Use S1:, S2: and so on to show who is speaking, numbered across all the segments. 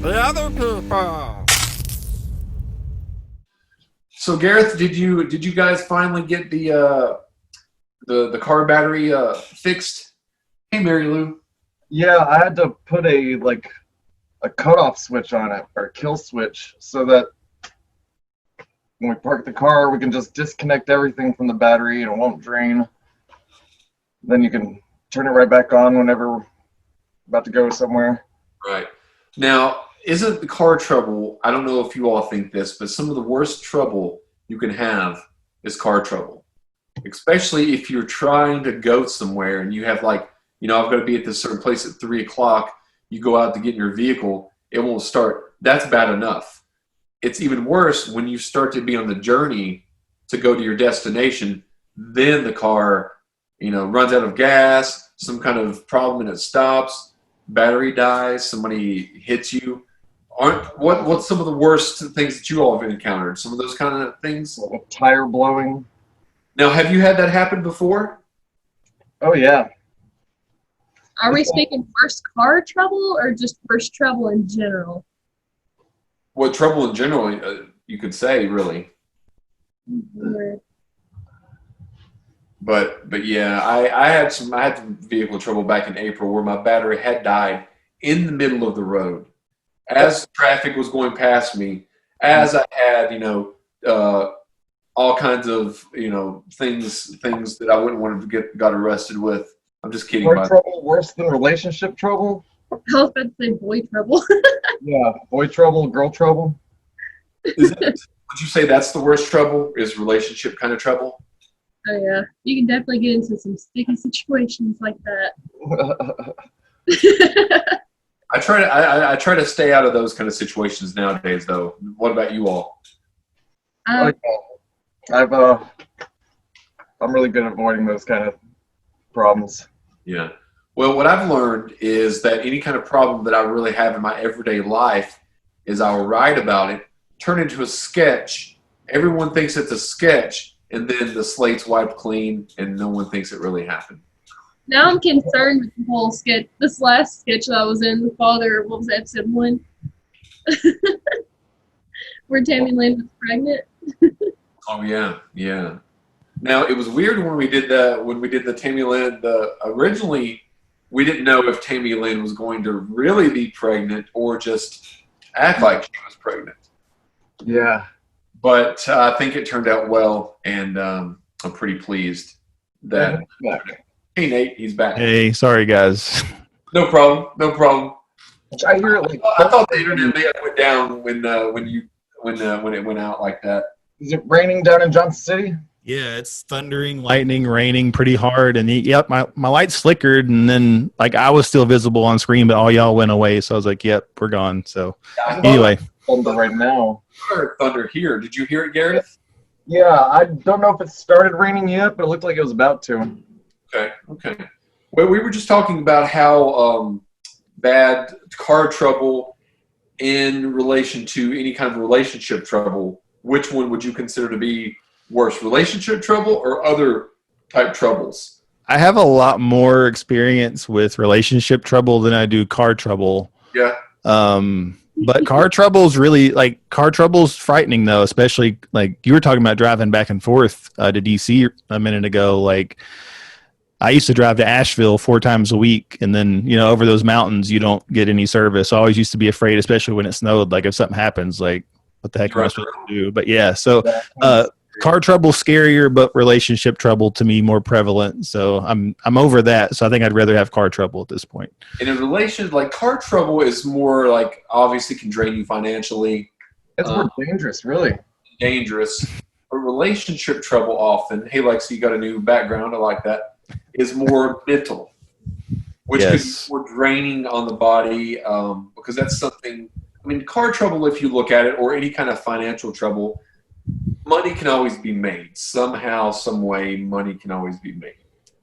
S1: The other people.
S2: So Gareth, did you guys finally get the car battery fixed? Hey Mary Lou.
S3: Yeah, I had to put a cutoff switch on it, or a kill switch, so that when we park the car, we can just disconnect everything from the battery and it won't drain. Then you can turn it right back on whenever we're about to go somewhere.
S2: Right. Now, isn't the car trouble, I don't know if you all think this, but some of the worst trouble you can have is car trouble. Especially if you're trying to go somewhere and you have like, I've got to be at this certain place at 3 o'clock. You go out to get in your vehicle, it won't start. That's bad enough. It's even worse when you start to be on the journey to go to your destination. Then the car, runs out of gas, some kind of problem and it stops, battery dies, somebody hits you. What's some of the worst things that you all have encountered? Some of those kind of things?
S3: Like a tire blowing.
S2: Now, have you had that happen before?
S3: Oh, yeah.
S4: Are we speaking first car trouble or just first trouble in general?
S2: What trouble in general, you could say, really.
S4: Or-
S2: But yeah, I had some vehicle trouble back in April where my battery had died in the middle of the road as traffic was going past me, as I had all kinds of things that I wouldn't want to got arrested with. I'm just kidding.
S3: Car trouble worse than relationship trouble?
S4: I was about to say boy trouble.
S3: Yeah, boy trouble, girl trouble.
S2: Would you say that's the worst trouble? Is relationship kind of trouble?
S4: Oh yeah, you can definitely get into some sticky situations like that.
S2: I try to stay out of those kind of situations nowadays, though. What about you all?
S3: I'm really good at avoiding those kind of problems.
S2: Yeah. Well, what I've learned is that any kind of problem that I really have in my everyday life is I'll write about it, turn it into a sketch. Everyone thinks it's a sketch, and then the slate's wiped clean, and no one thinks it really happened.
S4: Now I'm concerned with the whole sketch. This last sketch that I was in, the father, what was that, episode 1? Where Tammy Lynn was pregnant.
S2: Oh yeah, yeah. Now it was weird when we did the Tammy Lynn. Originally, we didn't know if Tammy Lynn was going to really be pregnant or just act like she was pregnant.
S3: Yeah.
S2: But I think it turned out well, and I'm pretty pleased that. Hey Nate, he's back.
S5: Hey, sorry guys.
S2: No problem. No problem.
S3: I hear it like
S2: I thought the internet may have went down when it went out like that.
S3: Is it raining down in Johnson City?
S5: Yeah, it's thundering, lightning, raining pretty hard, and yep, my lights flickered, and then like I was still visible on screen, but all y'all went away, so I was like, yep, we're gone. So anyway,
S3: Thunder right now.
S2: I heard thunder here. Did you hear it, Gareth?
S3: Yeah, I don't know if it started raining yet, but it looked like it was about to.
S2: Okay. Well, we were just talking about how bad car trouble in relation to any kind of relationship trouble. Which one would you consider to be worse, relationship trouble or other type troubles?
S5: I have a lot more experience with relationship trouble than I do car trouble.
S2: Yeah.
S5: But car trouble's frightening though, especially like you were talking about driving back and forth to DC a minute ago. Like I used to drive to Asheville 4 times a week, and then over those mountains you don't get any service. I always used to be afraid, especially when it snowed. Like if something happens, like what the heck am I supposed to do? But yeah, so car trouble scarier, but relationship trouble to me more prevalent. So I'm over that. So I think I'd rather have car trouble at this point.
S2: In a relation, like car trouble is more like obviously can drain you financially.
S3: It's more dangerous, really.
S2: Dangerous. But relationship trouble often, hey Lexi, you got a new background, I like that, is more mental, which could be more draining on the body because that's something, car trouble, if you look at it, or any kind of financial trouble, money can always be made. Somehow, some way, money can always be made.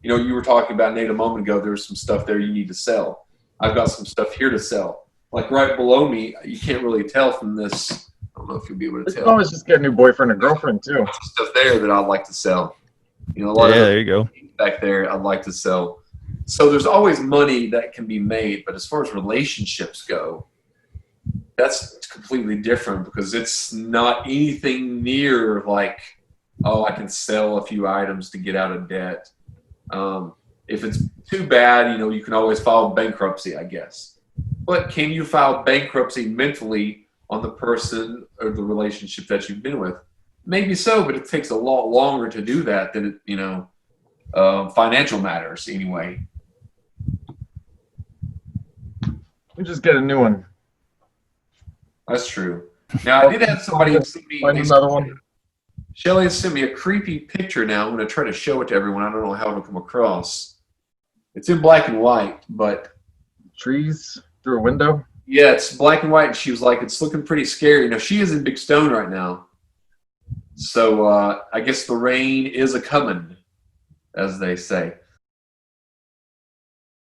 S2: You were talking about, Nate, a moment ago, there's some stuff there you need to sell. I've got some stuff here to sell. Like right below me, you can't really tell from this. I don't know if you'll be able to tell.
S3: You can always just get a new boyfriend or girlfriend, too.
S2: Stuff there that I'd like to sell. A lot of
S5: there you go.
S2: Back there, I'd like to sell. So there's always money that can be made, but as far as relationships go, that's completely different because it's not anything near like, oh, I can sell a few items to get out of debt. If it's too bad, you know, you can always file bankruptcy, I guess. But can you file bankruptcy mentally on the person or the relationship that you've been with? Maybe so, but it takes a lot longer to do that than it, you know, financial matters anyway.
S3: We just get a new one.
S2: That's true. Now I did have somebody send me.
S3: Find another one.
S2: Shelly sent me a creepy picture. Now I'm going to try to show it to everyone. I don't know how it'll come across. It's in black and white, but
S3: Trees through a window.
S2: yeah, it's black and white. And she was like, "It's looking pretty scary." Now she is in Big Stone right now, so I guess the rain is a coming, as they say.